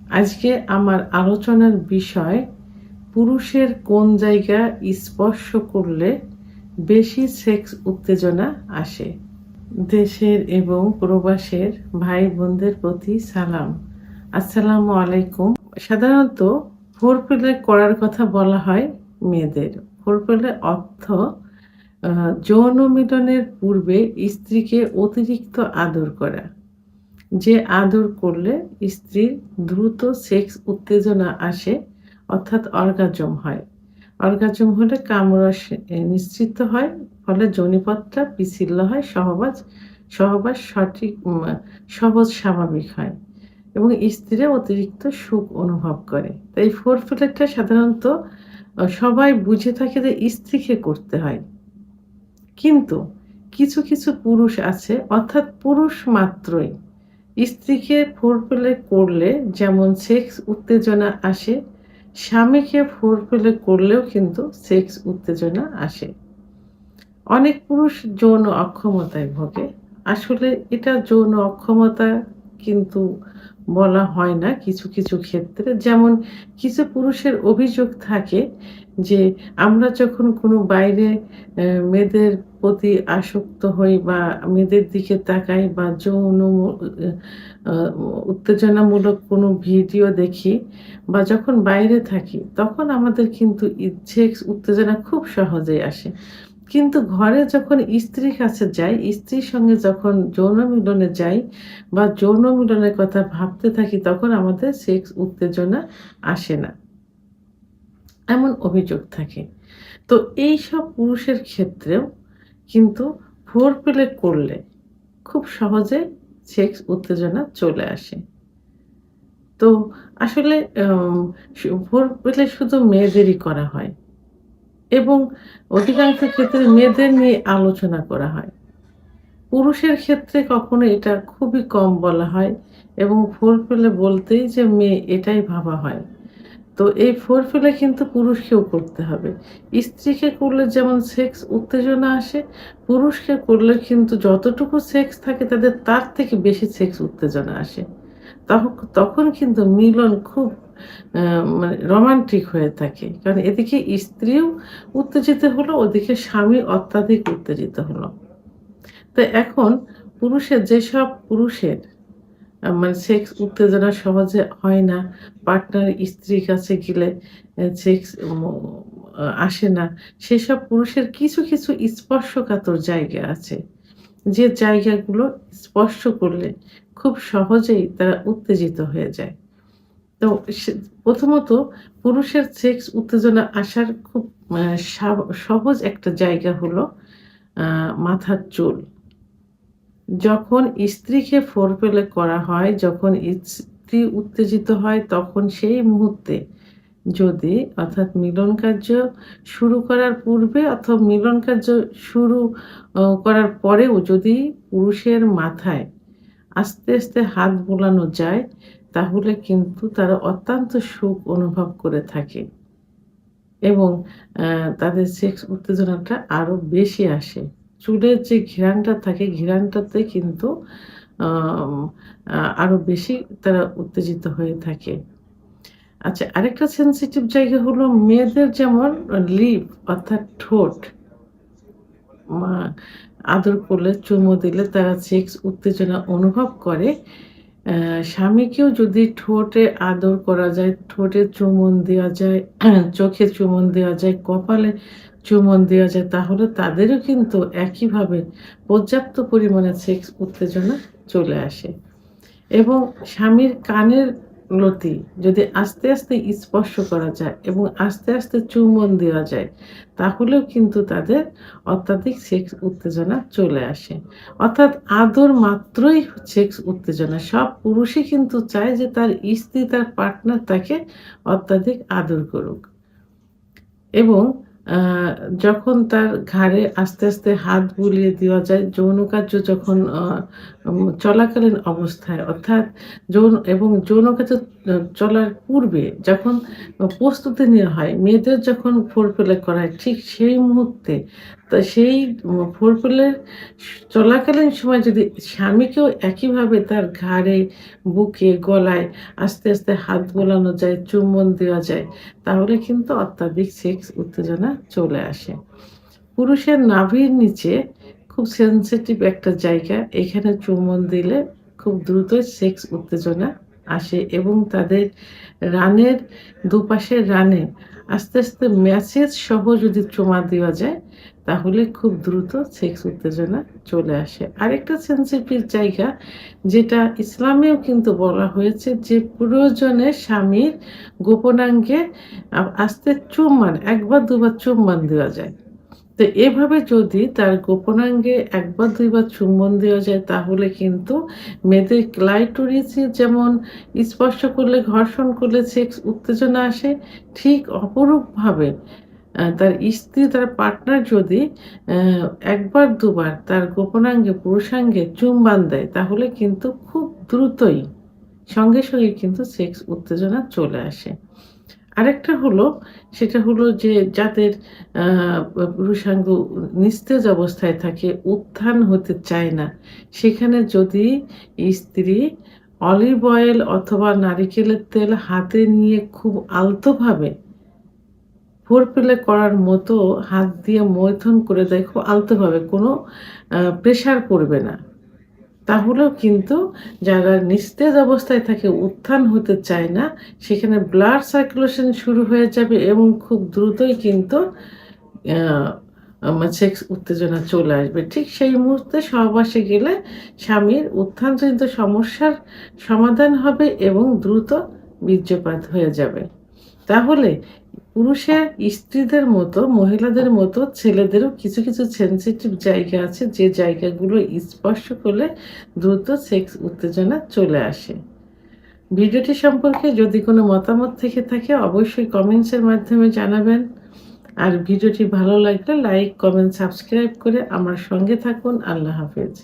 আজকে আমার আলোচনার বিষয় পুরুষের কোন জায়গা স্পর্শ করলে বেশি সেক্স উত্তেজনা আসে। দেশের এবং প্রবাসের ভাই বোনদের প্রতি সালাম, আসসালামু আলাইকুম। সাধারণত ফোরপ্লে করার কথা বলা হয় মেয়েদের। ফোরপ্লে অর্থ যৌন মিলনের পূর্বে স্ত্রীকে অতিরিক্ত আদর করা, যে আদর করলে স্ত্রীর দ্রুত সেক্স উত্তেজনা আসে, অর্থাৎ অর্গাজম হয়। অর্গাজম হলে কামরস নিশ্চিত হয়, ফলে যৌনিপথটা পিছিল্য হয়, সহবাস সহজ স্বাভাবিক হয় এবং স্ত্রীরা অতিরিক্ত সুখ অনুভব করে। তাই ফোরপ্লেটা সাধারণত সবাই বুঝে থাকে যে স্ত্রীকে করতে হয়, কিন্তু কিছু কিছু পুরুষ আছে, অর্থাৎ পুরুষ মাত্রই স্ত্রীকে ফোরপ্লে করলে যেমন সেক্স উত্তেজনা আসে, স্বামীকে ফোরপ্লে করলেও কিন্তু সেক্স উত্তেজনা আসে। অনেক পুরুষ যৌন অক্ষমতায় ভোগে। আসলে এটা যৌন অক্ষমতা কিন্তু বলা হয় না কিছু কিছু ক্ষেত্রে। যেমন কিছু পুরুষের অভিযোগ থাকে যে আমরা যখন কোনো বাইরে মেয়েদের প্রতি আসক্ত হই বা মেয়েদের দিকে তাকাই বা যৌন আ উত্তেজনামূলক কোনো ভিডিও দেখি বা যখন বাইরে থাকি, তখন আমাদের কিন্তু সেক্স উত্তেজনা খুব সহজেই আসে। কিন্তু ঘরে যখন স্ত্রীর কাছে যাই, স্ত্রীর সঙ্গে যখন যৌন মিলনে যাই বা যৌন মিলনের কথা ভাবতে থাকি, তখন আমাদের সেক্স উত্তেজনা আসে না। এমন অভিযোগ থাকে। তো এইসব পুরুষের ক্ষেত্রেও কিন্তু ফোরপ্লে করলে খুব সহজে সেক্স উত্তেজনা চলে আসে। তো আসলে ফোরপ্লে শুধু মেয়েদেরই করা হয় এবং অধিকাংশ ক্ষেত্রে মেয়েদের নিয়ে আলোচনা করা হয়। পুরুষের ক্ষেত্রে কখনো এটা খুবই কম বলা হয় এবং ফোরপ্লে বলতেই যে মেয়ে, এটাই ভাবা হয়। তো এই ফোরপ্লে কিন্তু পুরুষকেও করতে হবে। স্ত্রীকে করলে যেমন সেক্স উত্তেজনা আসে, পুরুষকে করলে কিন্তু যতটুকু সেক্স থাকে তাদের তার থেকে বেশি সেক্স উত্তেজনা আসে। তখন কিন্তু মিলন খুব আ মানে রোমান্টিক হয়ে থাকে। কারণ এদিকে স্ত্রীও উত্তেজিত হলো, ওদিকে স্বামী অত্যাধিক উত্তেজিত হলো। তো এখন যেসব পুরুষের মানে সেক্স উত্তেজনা সহজে হয় না, পার্টনার স্ত্রীর কাছে গেলে সেক্স আসে না, সেসব পুরুষের কিছু কিছু স্পর্শকাতর জায়গা আছে। যে জায়গাগুলো স্পর্শ করলে খুব সহজেই তারা উত্তেজিত হয়ে যায়। তো সে প্রথমত পুরুষের সেক্স উত্তেজনা আসার খুব আ সা সহজ একটা জায়গা হলো আ মাথার চুল। যখন স্ত্রীকে ফোরপ্লে করা হয়, যখন স্ত্রী উত্তেজিত হয়, তখন সেই মুহূর্তে যদি, অর্থাৎ মিলন কার্য শুরু করার পূর্বে অথবা মিলন কার্য শুরু করার পরেও যদি পুরুষের মাথায় আস্তে আস্তে হাত বোলানো যায়, তাহলে কিন্তু তারা অত্যন্ত সুখ অনুভব করে থাকে এবং তাদের সেক্স উত্তেজনাটা আরো বেশি আসে। চুলের যে ঘ্রাণটা থাকে, ঘ্রাণটাতে কিন্তু আম আরো বেশি তারা উত্তেজিত হয়ে থাকে। আচ্ছা, আরেকটা সেনসিটিভ জায়গা হলো মেয়েদের, যেমন লিপ, অর্থাৎ ঠোঁট মা আদর করলে, চুমু দিলে তারা সেক্স উত্তেজনা অনুভব করে। স্বামীকেও যদি ঠোঁটে আদর করা যায়, ঠোঁটে চুমুন দেওয়া যায়, চোখে চুমুন দেওয়া যায়, কপালে চুমুন দেওয়া যায়, তাহলে তাদেরও কিন্তু একইভাবে পর্যাপ্ত পরিমাণে সেক্স উত্তেজনা চলে আসে। এবং স্বামীর কানের লতি যদি আস্তে আস্তে স্পর্শ করা যায় এবং আস্তে আস্তে চুম্বন দেওয়া যায়, তাহলেও কিন্তু তাদের অত্যাধিক সেক্স উত্তেজনা চলে আসে। অর্থাৎ আদর মাত্রই সেক্স উত্তেজনা। সব পুরুষই কিন্তু চায় যে তার স্ত্রী, তার পার্টনার তাকে অত্যাধিক আদর করুক এবং আ যখন তার ঘাড়ে আস্তে আস্তে হাত বুলিয়ে দেওয়া যায়, যৌন কার্য যখন চলাকালীন অবস্থায়, অর্থাৎ যৌন কার্য চলার পূর্বে যখন প্রস্তুতি নেওয়া হয়, মেয়েদের যখন ফোরপ্লে করা হয় ঠিক সেই মুহূর্তে সেই ফোরপ্লের চলাকালীন সময় যদি স্বামীকেও একইভাবে তার ঘাড়ে, বুকে, গলায় আস্তে, আস্তে হাত বোলানো যায়, চুম্বন দেওয়া যায়, তাহলে কিন্তু অত্যাধিক সেক্স উত্তেজনা চলে আসে। পুরুষের নাভির নিচে খুব সেনসিটিভ একটা জায়গা। এখানে চুম্বন দিলে খুব দ্রুতই সেক্স উত্তেজনা আসে এবং তাদের রানের দুপাশের রানে আস্তে, আস্তে ম্যাসেজ সহ যদি চুমা দেওয়া যায় তাহলে খুব দ্রুত সেক্স উত্তেজনা চলে আসে। আরেকটা সেনসিটিভ জায়গা যেটা ইসলামেও কিন্তু বলা হয়েছে যে প্রয়োজনে স্বামীর গোপনাঙ্গে আস্তে চুম্বন ১ বার ২ বার চুম্বন দেওয়া যায়। তো এভাবে যদি তার গোপনাঙ্গে ১ বার ২ বার চুম্বন দেওয়া যায় তাহলে কিন্তু মেয়েদের ক্লাইটোরিসে যেমন স্পর্শ করলে, ঘর্ষণ করলে সেক্স উত্তেজনা আসে, ঠিক অপরূপভাবে তার স্ত্রী, তার পার্টনার যদি ১ বার ২ বার তার গোপনাঙ্গে, পুরুষাঙ্গে চুম্বন দেয় তাহলে কিন্তু খুব দ্রুতই সঙ্গে, সঙ্গে কিন্তু সেক্স উত্তেজনা চলে আসে। আরেকটা হলো, সেটা হলো যে যাদের আ পুরুষাঙ্গ নিস্তেজ অবস্থায় থাকে, উত্থান হতে চায় না, সেখানে যদি স্ত্রী অলিভ অয়েল অথবা নারিকেলের তেল হাতে নিয়ে খুব আলতোভাবে ফোরপ্লে করার মতো হাত দিয়ে মৈথুন করে দেয় খুব আলতোভাবে, কোনো প্রেশার পড়বে না। তাহলেও কিন্তু যারা নিস্তেজ অবস্থায় থাকে, উত্থান হতে চায় না, সেখানে ব্লাড সার্কুলেশন শুরু হয়ে যাবে এবং খুব দ্রুতই কিন্তু সেক্স উত্তেজনা চলে আসবে। ঠিক সেই মুহূর্তে সহবাসে গেলে স্বামীর উত্থানজনিত সমস্যার সমাধান হবে এবং দ্রুত বীর্যপাত হয়ে যাবে। তাহলে পুরুষের স্ত্রীদের মতো, মহিলাদের মতো ছেলেদেরও কিছু, কিছু সেনসিটিভ জায়গা আছে যে জায়গাগুলো স্পর্শ করলে দ্রুত সেক্স উত্তেজনা চলে আসে। ভিডিওটি সম্পর্কে যদি কোনো মতামত থেকে থাকে অবশ্যই কমেন্টসের মাধ্যমে জানাবেন। আর ভিডিওটি ভালো লাগলে লাইক, কমেন্ট, সাবস্ক্রাইব করে আমার সঙ্গে থাকুন। আল্লাহ হাফেজ।